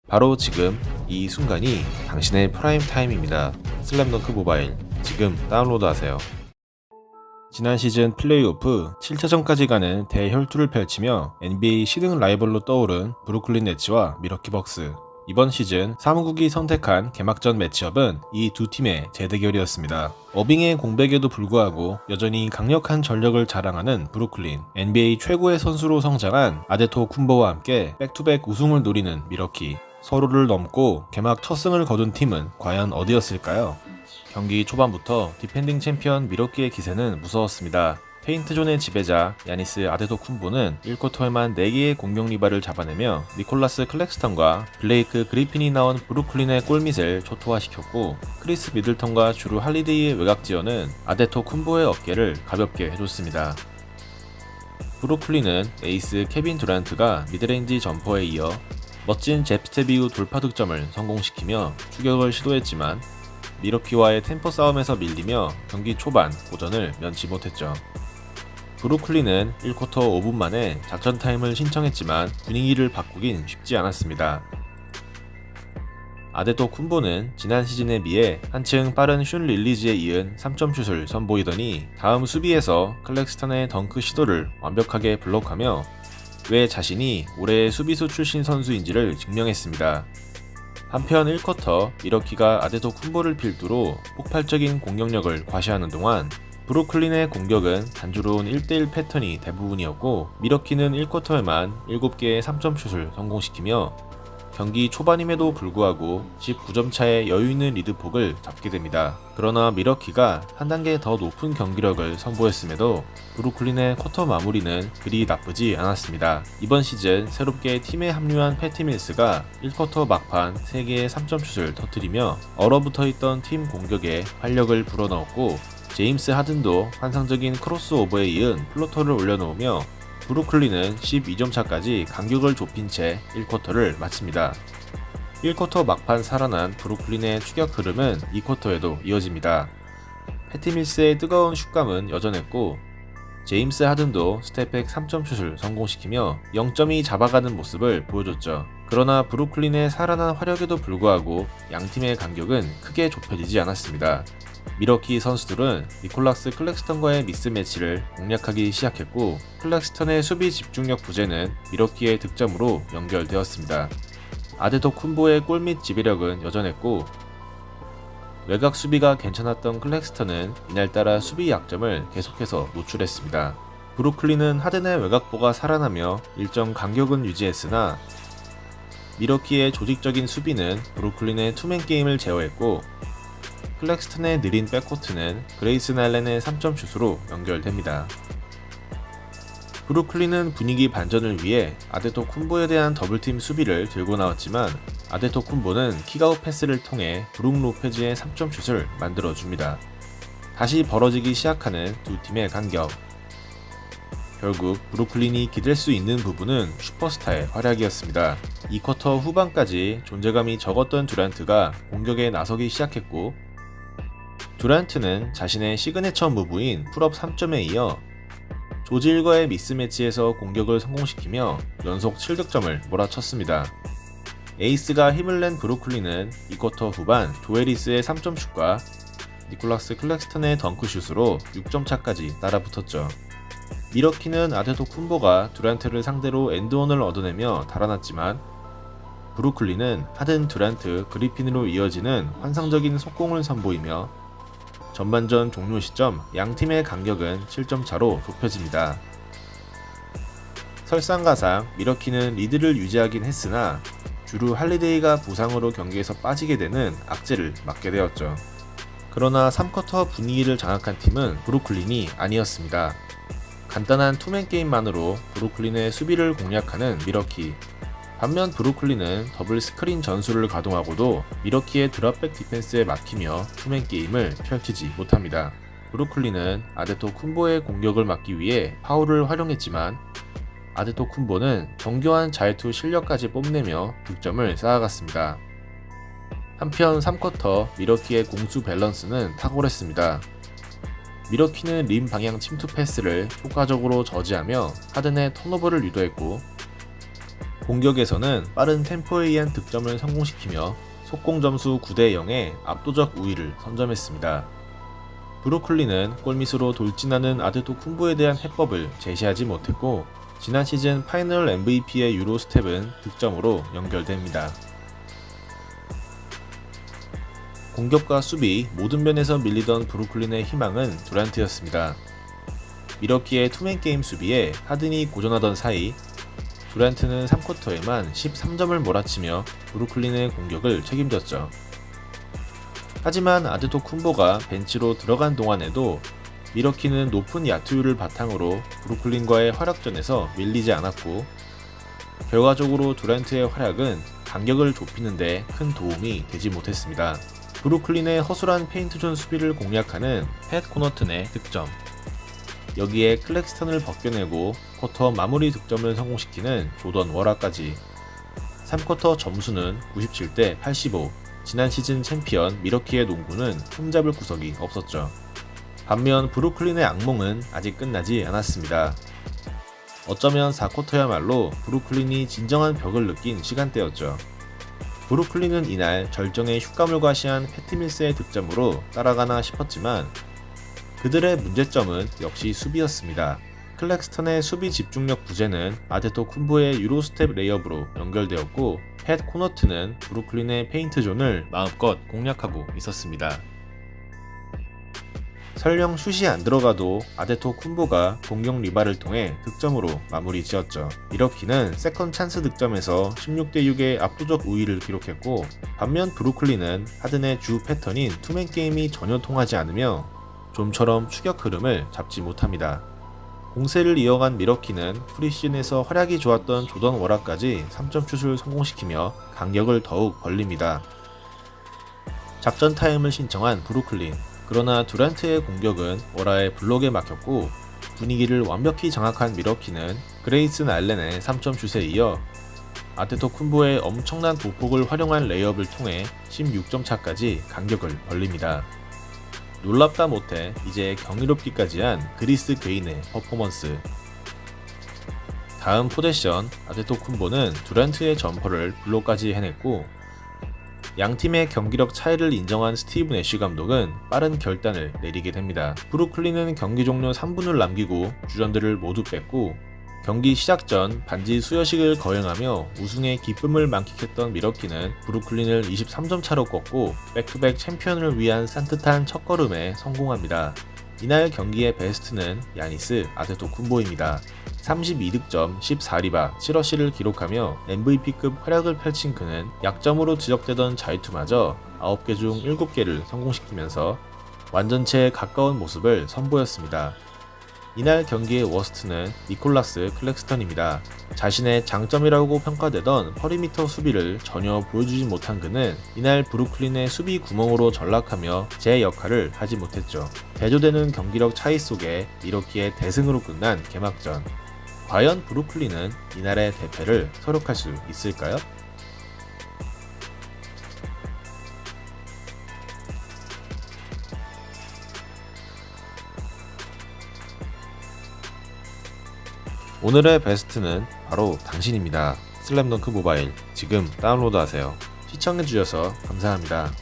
바로 지금 이 순간이 당신의 프라임 타임입니다. 슬램덩크 모바일 지금 다운로드하세요. 지난 시즌 플레이오프 7차전까지 가는 대혈투를 펼치며 NBA 시등 라이벌로 떠오른 브루클린 네츠와 미러키 벅스. 이번 시즌 사무국이 선택한 개막전 매치업은 이 두 팀의 재대결이었습니다. 어빙의 공백에도 불구하고 여전히 강력한 전력을 자랑하는 브루클린, NBA 최고의 선수로 성장한 아데토쿤보와 함께 백투백 우승을 노리는 미러키. 서로를 넘고 개막 첫 승을 거둔 팀은 과연 어디였을까요? 경기 초반부터 디펜딩 챔피언 미러키의 기세는 무서웠습니다. 페인트존의 지배자 야니스 아데토쿤보는 1쿼터에만 4개의 공격 리바를 잡아내며 니콜라스 클렉스턴과 블레이크 그리핀이 나온 브루클린의 골밑을 초토화시켰고, 크리스 미들턴과 주루 할리데이의 외곽 지원은 아데토쿤보의 어깨를 가볍게 해줬습니다. 브루클린은 에이스 케빈 듀란트가 미드레인지 점퍼에 이어 멋진 잽스텝 이후 돌파 득점을 성공시키며 추격을 시도했지만 미러키와의 템포 싸움에서 밀리며 경기 초반 고전을 면치 못했죠. 브루클린은 1쿼터 5분 만에 작전 타임을 신청했지만 분위기를 바꾸긴 쉽지 않았습니다. 아데토쿤보는 지난 시즌에 비해 한층 빠른 슛 릴리즈에 이은 3점 슛을 선보이더니 다음 수비에서 클렉스턴의 덩크 시도를 완벽하게 블록하며 왜 자신이 올해의 수비수 출신 선수인지를 증명했습니다. 한편 1쿼터 미러키가 아데토쿤보를 필두로 폭발적인 공격력을 과시하는 동안 브루클린의 공격은 단조로운 1대1 패턴이 대부분이었고, 미러키는 1쿼터에만 7개의 3점 슛을 성공시키며 경기 초반임에도 불구하고 19점 차의 여유있는 리드폭을 잡게 됩니다. 그러나 미러키가 한 단계 더 높은 경기력을 선보였음에도 브루클린의 쿼터 마무리는 그리 나쁘지 않았습니다. 이번 시즌 새롭게 팀에 합류한 패티 밀스가 1쿼터 막판 3개의 3점 슛을 터뜨리며 얼어붙어있던 팀 공격에 활력을 불어넣었고, 제임스 하든도 환상적인 크로스오버에 이은 플로터를 올려놓으며 브루클린은 12점 차까지 간격을 좁힌 채 1쿼터를 마칩니다. 1쿼터 막판 살아난 브루클린의 추격 흐름은 2쿼터에도 이어집니다. 패티 밀스의 뜨거운 슛감은 여전했고, 제임스 하든도 스텝백 3점 슛을 성공시키며 0점이 잡아가는 모습을 보여줬죠. 그러나 브루클린의 살아난 화력에도 불구하고 양팀의 간격은 크게 좁혀지지 않았습니다. 미러키 선수들은 니콜라스 클렉스턴과의 미스매치를 공략하기 시작했고, 클렉스턴의 수비 집중력 부재는 미러키의 득점으로 연결되었습니다. 아데토쿤보의 골밑 지배력은 여전했고, 외곽 수비가 괜찮았던 클렉스턴은 이날따라 수비 약점을 계속해서 노출했습니다. 브루클린은 하든의 외곽보가 살아나며 일정 간격은 유지했으나 미러키의 조직적인 수비는 브루클린의 투맨 게임을 제어했고, 클렉스턴의 느린 백코트는 그레이슨 알렌의 3점 슛으로 연결됩니다. 브루클린은 분위기 반전을 위해 아데토쿤보에 대한 더블팀 수비를 들고 나왔지만 아데토쿤보는 킥아웃 패스를 통해 브룩 로페즈의 3점 슛을 만들어줍니다. 다시 벌어지기 시작하는 두 팀의 간격. 결국 브루클린이 기댈 수 있는 부분은 슈퍼스타의 활약이었습니다. 2쿼터 후반까지 존재감이 적었던 듀란트가 공격에 나서기 시작했고, 듀란트는 자신의 시그네처 무브인 풀업 3점에 이어 조질과의 미스매치에서 공격을 성공시키며 연속 7득점을 몰아쳤습니다. 에이스가 힘을 낸 브루클린은 2쿼터 후반 조에리스의 3점 슛과 니콜라스 클렉스턴의 덩크슛으로 6점 차까지 따라붙었죠. 미러키는 아데토쿤보가 듀란트를 상대로 엔드원을 얻어내며 달아났지만 브루클린은 하든, 듀란트, 그리핀으로 이어지는 환상적인 속공을 선보이며 전반전 종료 시점 양팀의 간격은 7점 차로 좁혀집니다. 설상가상 미러키는 리드를 유지하긴 했으나 주루 할리데이가 부상으로 경기에서 빠지게 되는 악재를 맞게 되었죠. 그러나 3쿼터 분위기를 장악한 팀은 브루클린이 아니었습니다. 간단한 투맨 게임만으로 브루클린의 수비를 공략하는 미러키. 반면 브루클린은 더블 스크린 전술을 가동하고도 미러키의 드랍백 디펜스에 막히며 투맨 게임을 펼치지 못합니다. 브루클린은 아데토쿤보의 공격을 막기 위해 파울을 활용했지만 아데토쿤보는 정교한 자유투 실력까지 뽐내며 득점을 쌓아갔습니다. 한편 3쿼터 미러키의 공수 밸런스는 탁월했습니다. 미러키는 림 방향 침투 패스를 효과적으로 저지하며 하든의 턴오버를 유도했고, 공격에서는 빠른 템포에 의한 득점을 성공시키며 속공 점수 9대 0의 압도적 우위를 선점했습니다. 브루클린은 골밑으로 돌진하는 아데토쿤보에 대한 해법을 제시하지 못했고 지난 시즌 파이널 MVP의 유로 스텝은 득점으로 연결됩니다. 공격과 수비 모든 면에서 밀리던 브루클린의 희망은 두란트였습니다. 미러키의 투맨 게임 수비에 하든이 고전하던 사이 두란트는 3쿼터에만 13점을 몰아치며 브루클린의 공격을 책임졌죠. 하지만 아데토쿤보가 벤치로 들어간 동안에도 미러키는 높은 야투율을 바탕으로 브루클린과의 활약전에서 밀리지 않았고 결과적으로 두란트의 활약은 간격을 좁히는 데 큰 도움이 되지 못했습니다. 브루클린의 허술한 페인트존 수비를 공략하는 팻 코너튼의 득점, 여기에 클렉스턴을 벗겨내고 쿼터 마무리 득점을 성공시키는 조던 워라까지 3쿼터 점수는 97대 85, 지난 시즌 챔피언 미러키의 농구는 흠잡을 구석이 없었죠. 반면 브루클린의 악몽은 아직 끝나지 않았습니다. 어쩌면 4쿼터야말로 브루클린이 진정한 벽을 느낀 시간대였죠. 브루클린은 이날 절정의 슛감을 과시한 패티 밀스의 득점으로 따라가나 싶었지만 그들의 문제점은 역시 수비였습니다. 클렉스턴의 수비 집중력 부재는 아데토쿤보의 유로스텝 레이업으로 연결되었고 팻 코너튼은 브루클린의 페인트 존을 마음껏 공략하고 있었습니다. 설령 슛이 안 들어가도 아데토쿤보가 공격 리바를 통해 득점으로 마무리 지었죠. 미러키는 세컨 찬스 득점에서 16대 6의 압도적 우위를 기록했고 반면 브루클린은 하든의 주 패턴인 투맨 게임이 전혀 통하지 않으며 좀처럼 추격 흐름을 잡지 못합니다. 공세를 이어간 미러키는 프리시즌에서 활약이 좋았던 조던 워라까지 3점슛을 성공시키며 간격을 더욱 벌립니다. 작전 타임을 신청한 브루클린, 그러나 두란트의 공격은 워라의 블록에 막혔고 분위기를 완벽히 장악한 미러키는 그레이슨 알렌의 3점슛에 이어 아데토쿤보의 엄청난 보폭을 활용한 레이업을 통해 16점 차까지 간격을 벌립니다. 놀랍다 못해 이제 경이롭기까지 한 그리스 괴인의 퍼포먼스. 다음 포제션 아데토쿤보는 두란트의 점퍼를 블록까지 해냈고 양팀의 경기력 차이를 인정한 스티브 내쉬 감독은 빠른 결단을 내리게 됩니다. 브루클린은 경기 종료 3분을 남기고 주전들을 모두 뺐고 경기 시작 전 반지 수여식을 거행하며 우승의 기쁨을 만끽했던 미러키는 브루클린을 23점 차로 꺾고 백투백 챔피언을 위한 산뜻한 첫걸음에 성공합니다. 이날 경기의 베스트는 야니스 아데토쿤보입니다. 32득점, 14리바, 7어시를 기록하며 MVP급 활약을 펼친 그는 약점으로 지적되던 자유투마저 9개 중 7개를 성공시키면서 완전체에 가까운 모습을 선보였습니다. 이날 경기의 워스트는 니콜라스 클렉스턴입니다. 자신의 장점이라고 평가되던 퍼리미터 수비를 전혀 보여주지 못한 그는 이날 브루클린의 수비 구멍으로 전락하며 제 역할을 하지 못했죠. 대조되는 경기력 차이 속에 미러키의 대승으로 끝난 개막전. 과연 브루클린은 이날의 대패를 서력할 수 있을까요? 오늘의 베스트는 바로 당신입니다. 슬램덩크 모바일 지금 다운로드하세요. 시청해주셔서 감사합니다.